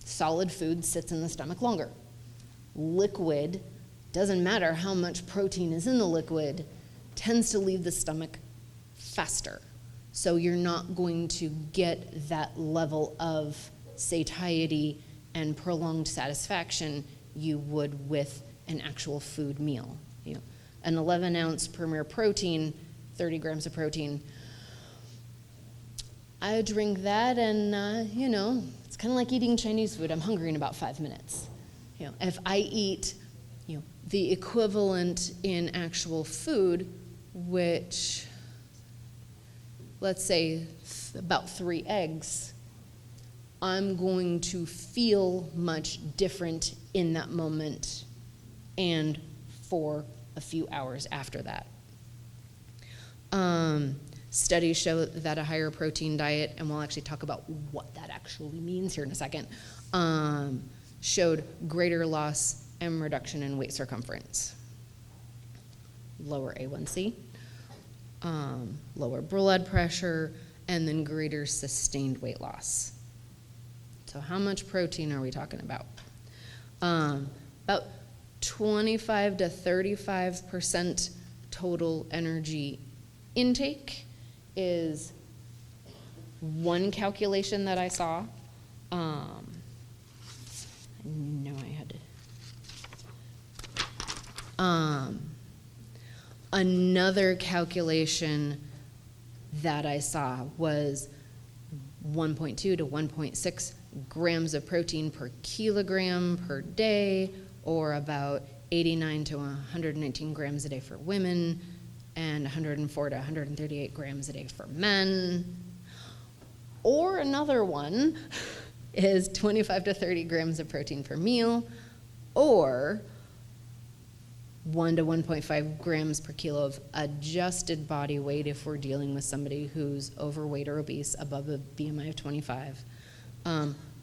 S1: Solid food sits in the stomach longer. Liquid, doesn't matter how much protein is in the liquid, tends to leave the stomach faster. So you're not going to get that level of satiety and prolonged satisfaction you would with an actual food meal. An 11-ounce Premier protein, 30 grams of protein. I drink that and, it's kind of like eating Chinese food. I'm hungry in about 5 minutes. If I eat, the equivalent in actual food, which, let's say about 3 eggs, I'm going to feel much different in that moment and for a few hours after that. Studies show that a higher protein diet, and we'll actually talk about what that actually means here in a second, showed greater loss and reduction in waist circumference, lower A1C, lower blood pressure, and then greater sustained weight loss. So how much protein are we talking about? About 25 to 35% total energy intake is one calculation that I saw. I know I had to. Another calculation that I saw was 1.2 to 1.6 grams of protein per kilogram per day, or about 89 to 119 grams a day for women, and 104 to 138 grams a day for men. Or another one is 25 to 30 grams of protein per meal, or 1 to 1.5 grams per kilo of adjusted body weight if we're dealing with somebody who's overweight or obese above a BMI of 25,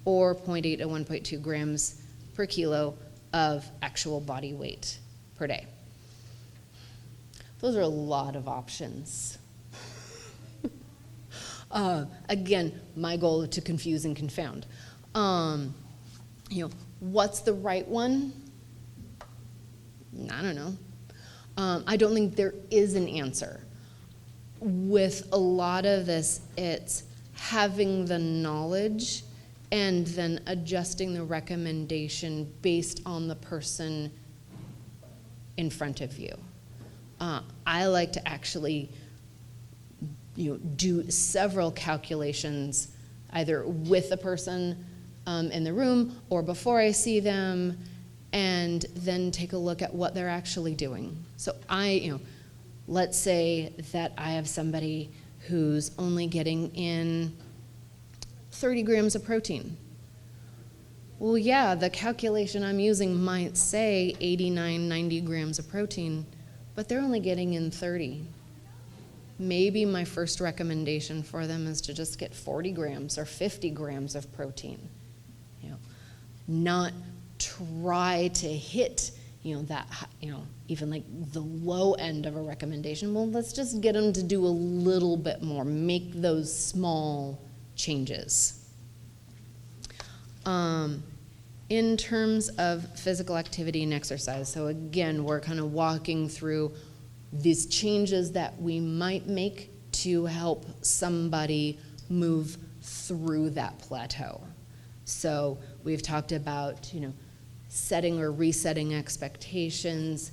S1: or 0.8 to 1.2 grams per kilo of actual body weight per day. Those are a lot of options. Again, my goal is to confuse and confound. What's the right one? I don't know. I don't think there is an answer. With a lot of this, it's having the knowledge and then adjusting the recommendation based on the person in front of you. I like to actually do several calculations, either with the person in the room or before I see them, and then take a look at what they're actually doing. So let's say that I have somebody who's only getting in 30 grams of protein. Well, yeah, the calculation I'm using might say 89, 90 grams of protein, but they're only getting in 30. Maybe my first recommendation for them is to just get 40 grams or 50 grams of protein. Not try to hit, that, even like the low end of a recommendation. Well, let's just get them to do a little bit more, make those small changes. In terms of physical activity and exercise, so again, we're kind of walking through these changes that we might make to help somebody move through that plateau. So we've talked about, setting or resetting expectations,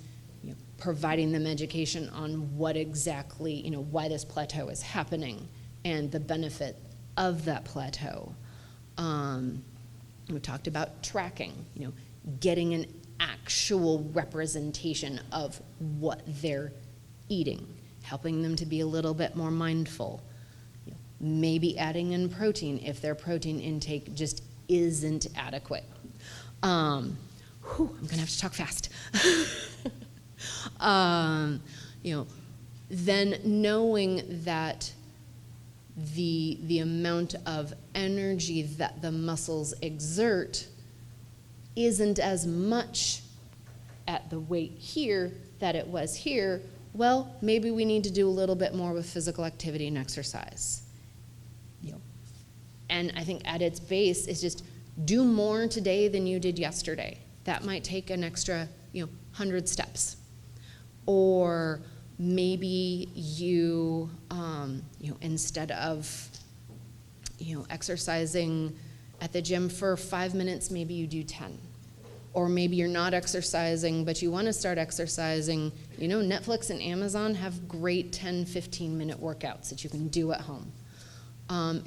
S1: providing them education on what exactly, why this plateau is happening and the benefit of that plateau. We talked about tracking, getting an actual representation of what they're eating, helping them to be a little bit more mindful, maybe adding in protein if their protein intake just isn't adequate. I'm gonna have to talk fast. Then knowing that the amount of energy that the muscles exert isn't as much at the weight here that it was here, well, maybe we need to do a little bit more with physical activity and exercise. And I think at its base is just do more today than you did yesterday. That might take an extra, 100 steps. Or maybe you, instead of, exercising at the gym for 5 minutes, maybe you do 10. Or maybe you're not exercising, but you want to start exercising. Netflix and Amazon have great 10, 15-minute workouts that you can do at home.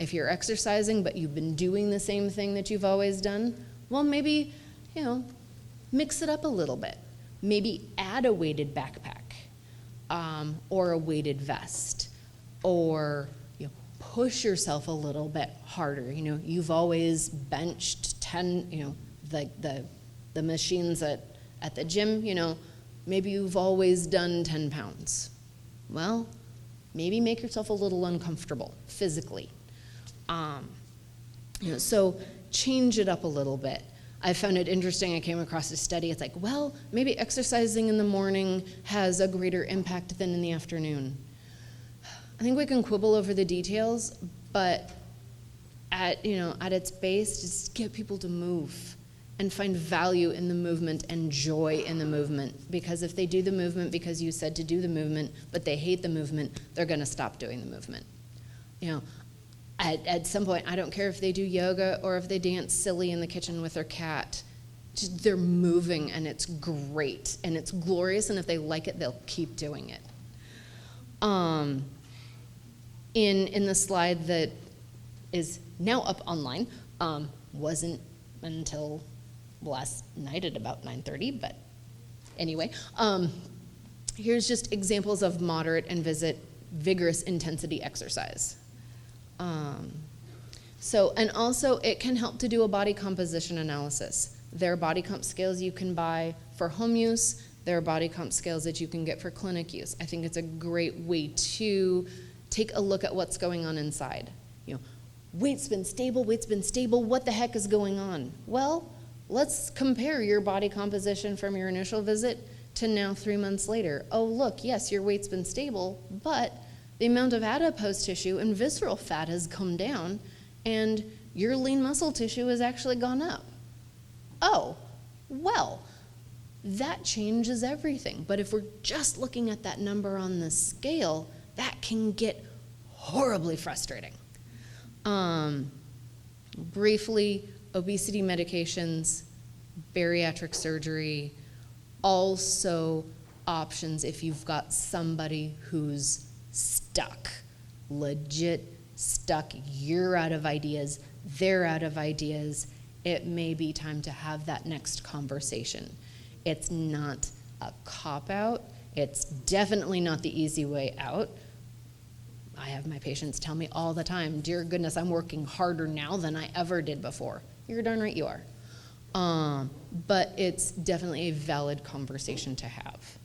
S1: If you're exercising, but you've been doing the same thing that you've always done, well, maybe, mix it up a little bit. Maybe add a weighted backpack, or a weighted vest, or push yourself a little bit harder. You've always benched 10, the machines at the gym, maybe you've always done 10 pounds. Well, maybe make yourself a little uncomfortable physically. So change it up a little bit. I found it interesting. I came across a study. It's like, well, maybe exercising in the morning has a greater impact than in the afternoon. I think we can quibble over the details, but at its base, just get people to move and find value in the movement and joy in the movement. Because if they do the movement because you said to do the movement, but they hate the movement, they're going to stop doing the movement. At some point, I don't care if they do yoga or if they dance silly in the kitchen with their cat. Just, they're moving, and it's great, and it's glorious, and if they like it, they'll keep doing it. In the slide that is now up online, wasn't until last night at about 9:30, but anyway, here's just examples of moderate and vigorous intensity exercise. And also it can help to do a body composition analysis. There are body comp scales you can buy for home use. There are body comp scales that you can get for clinic use. I think it's a great way to take a look at what's going on inside. Weight's been stable, what the heck is going on? Well, let's compare your body composition from your initial visit to now 3 months later. Oh, look, yes, your weight's been stable, but the amount of adipose tissue and visceral fat has come down, and your lean muscle tissue has actually gone up. Oh, well, that changes everything. But if we're just looking at that number on the scale, that can get horribly frustrating. Briefly, obesity medications, bariatric surgery, also options if you've got somebody who's stuck, legit stuck. You're out of ideas, they're out of ideas. It may be time to have that next conversation. It's not a cop-out. It's definitely not the easy way out. I have my patients tell me all the time, dear goodness, I'm working harder now than I ever did before. You're darn right you are. But it's definitely a valid conversation to have.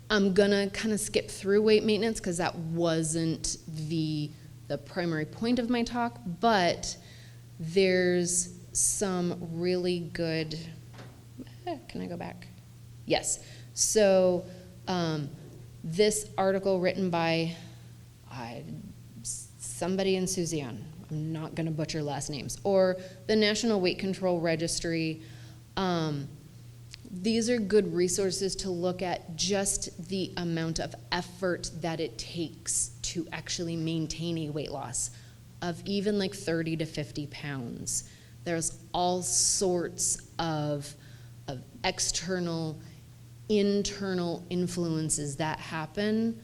S1: I'm gonna kind of skip through weight maintenance because that wasn't the primary point of my talk, but there's some really good, can I go back? Yes, so this article written by somebody in Suzanne, I'm not gonna butcher last names, or the National Weight Control Registry. These are good resources to look at just the amount of effort that it takes to actually maintain a weight loss. of even like 30 to 50 pounds. There's all sorts of external, internal influences that happen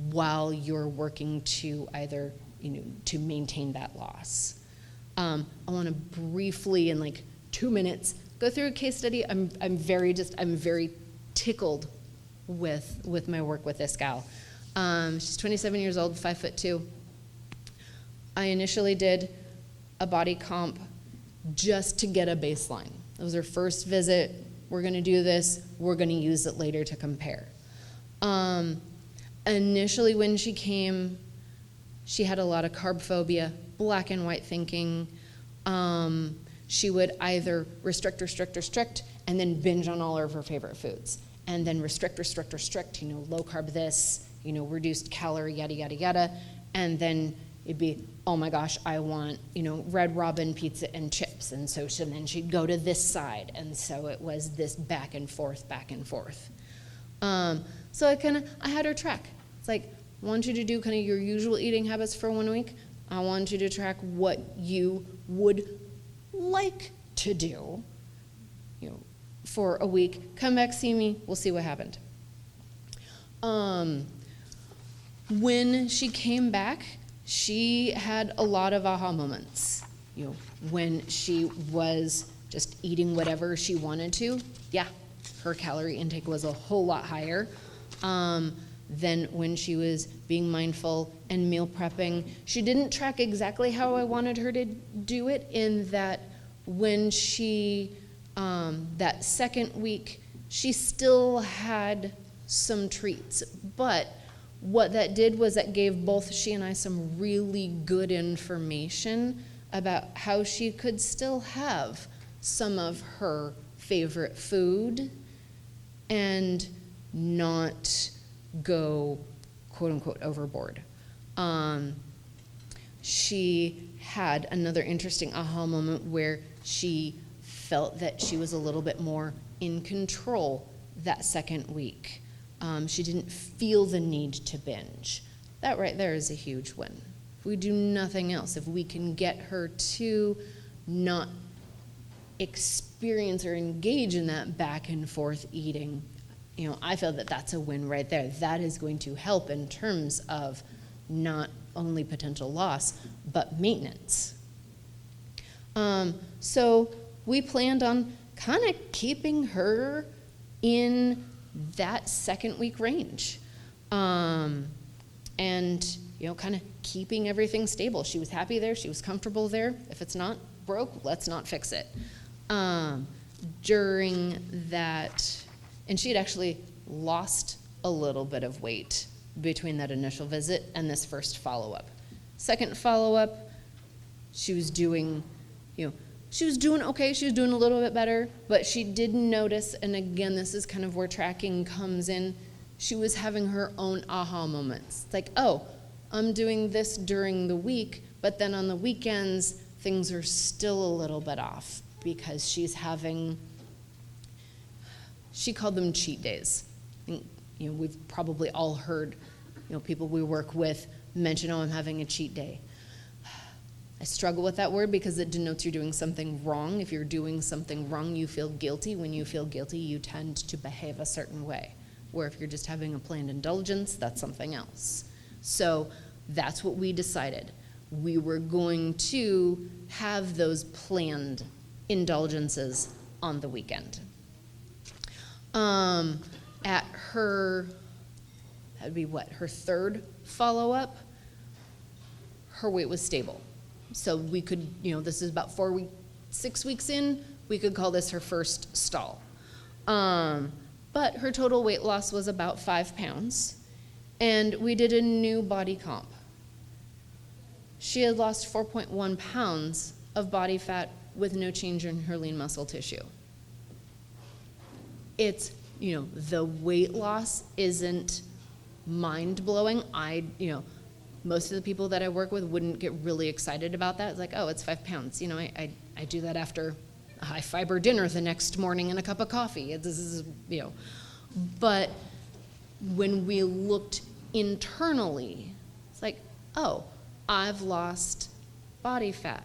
S1: while you're working to either, to maintain that loss. I want to briefly, in like 2 minutes, go through a case study. I'm very tickled with my work with this gal. She's 27 years old, 5'2". I initially did a body comp just to get a baseline. It was her first visit. We're going to do this. We're going to use it later to compare. Initially, when she came, she had a lot of carb phobia, black and white thinking. She would either restrict, and then binge on all of her favorite foods. And then restrict, low carb this, reduced calorie, yada, yada, yada. And then it'd be, oh my gosh, I want, Red Robin pizza and chips. And so then she'd go to this side. And so it was this back and forth. So I had her track. It's like, I want you to do kind of your usual eating habits for 1 week. I want you to track what you would like to do, for a week. Come back, see me, we'll see what happened. When she came back, she had a lot of aha moments. When she was just eating whatever she wanted to, her calorie intake was a whole lot higher. Then when she was being mindful and meal prepping, she didn't track exactly how I wanted her to do it, in that when she, that second week, she still had some treats. But what that did was that gave both she and I some really good information about how she could still have some of her favorite food and not go, quote unquote, overboard. She had another interesting aha moment where she felt that she was a little bit more in control that second week. She didn't feel the need to binge. That right there is a huge win. If we do nothing else, if we can get her to not experience or engage in that back and forth eating, I feel that that's a win right there. That is going to help in terms of not only potential loss, but maintenance. So we planned on kind of keeping her in that second week range. And, kind of keeping everything stable. She was happy there. She was comfortable there. If it's not broke, let's not fix it. During that, and she had actually lost a little bit of weight between that initial visit and this first follow-up. Second follow-up, she was doing, she was doing okay. She was doing a little bit better, but she did notice, and again, this is kind of where tracking comes in, she was having her own aha moments. It's like, oh, I'm doing this during the week, but then on the weekends, things are still a little bit off because she's having, she called them cheat days. I think, we've probably all heard, people we work with mention, oh, I'm having a cheat day. I struggle with that word because it denotes you're doing something wrong. If you're doing something wrong, you feel guilty. When you feel guilty, you tend to behave a certain way. Where if you're just having a planned indulgence, that's something else. So that's what we decided. We were going to have those planned indulgences on the weekend. At her, that'd be what, her third follow-up, her weight was stable. So we could, this is about 6 weeks in, we could call this her first stall. But her total weight loss was about 5 pounds, and we did a new body comp. She had lost 4.1 pounds of body fat with no change in her lean muscle tissue. It's, the weight loss isn't mind-blowing. Most of the people that I work with wouldn't get really excited about that. It's like, oh, it's 5 pounds. I do that after a high-fiber dinner the next morning and a cup of coffee. This is. But when we looked internally, it's like, oh, I've lost body fat.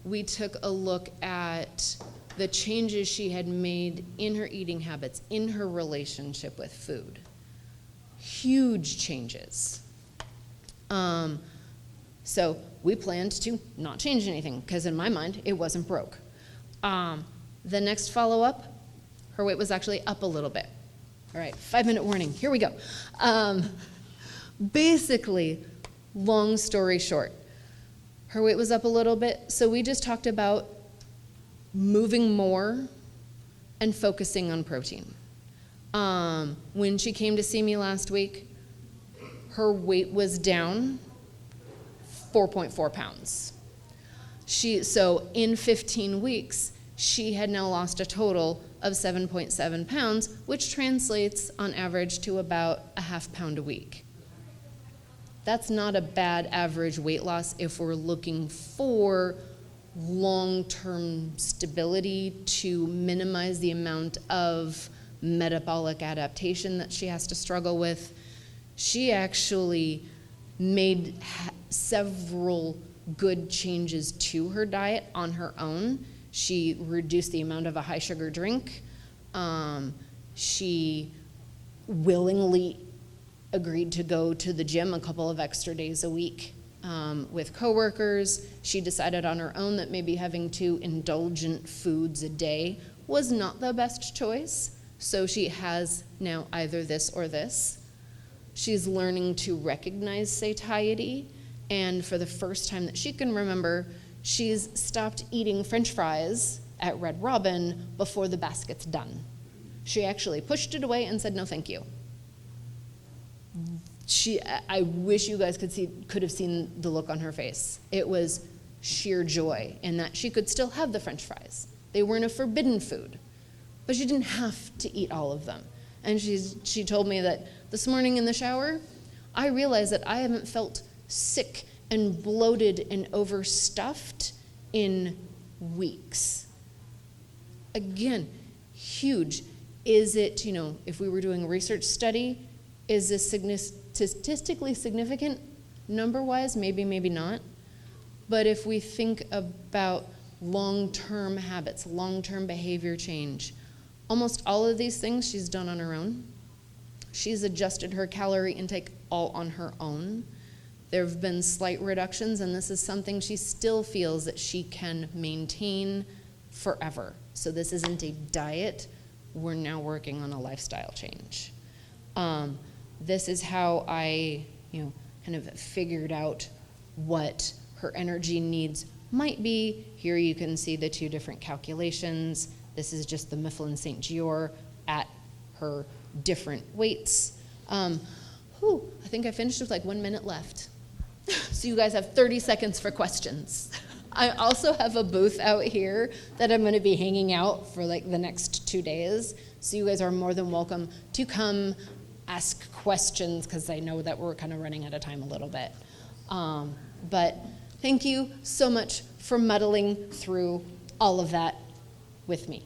S1: We took a look at the changes she had made in her eating habits, in her relationship with food. Huge changes. So we planned to not change anything, because in my mind, it wasn't broke. The next follow-up, her weight was actually up a little bit. All right, 5-minute warning, here we go. Basically, long story short, her weight was up a little bit, so we just talked about moving more and focusing on protein. When she came to see me last week, her weight was down 4.4 pounds. So in 15 weeks, she had now lost a total of 7.7 pounds, which translates on average to about a half pound a week. That's not a bad average weight loss if we're looking for long-term stability to minimize the amount of metabolic adaptation that she has to struggle with. She actually made several good changes to her diet on her own. She reduced the amount of a high sugar drink. She willingly agreed to go to the gym a couple of extra days a week with coworkers. She decided on her own that maybe having 2 indulgent foods a day was not the best choice. So she has now either this or this. She's learning to recognize satiety, and for the first time that she can remember, she's stopped eating French fries at Red Robin before the basket's done. She actually pushed it away and said, no, thank you. I wish you guys could have seen the look on her face. It was sheer joy in that she could still have the French fries. They weren't a forbidden food, but she didn't have to eat all of them. And she told me that this morning in the shower, I realized that I haven't felt sick and bloated and overstuffed in weeks. Again, huge. Is it, if we were doing a research study, is this statistically significant number-wise? Maybe, maybe not. But if we think about long-term habits, long-term behavior change, almost all of these things she's done on her own. She's adjusted her calorie intake all on her own. There have been slight reductions, and this is something she still feels that she can maintain forever. So this isn't a diet. We're now working on a lifestyle change. This is how I, kind of figured out what her energy needs might be. Here you can see the 2 different calculations. This is just the Mifflin St. Gior at her different weights. I think I finished with 1 minute left. So you guys have 30 seconds for questions. I also have a booth out here that I'm going to be hanging out for the next 2 days. So you guys are more than welcome to come ask questions, because I know that we're kind of running out of time a little bit. But thank you so much for muddling through all of that with me.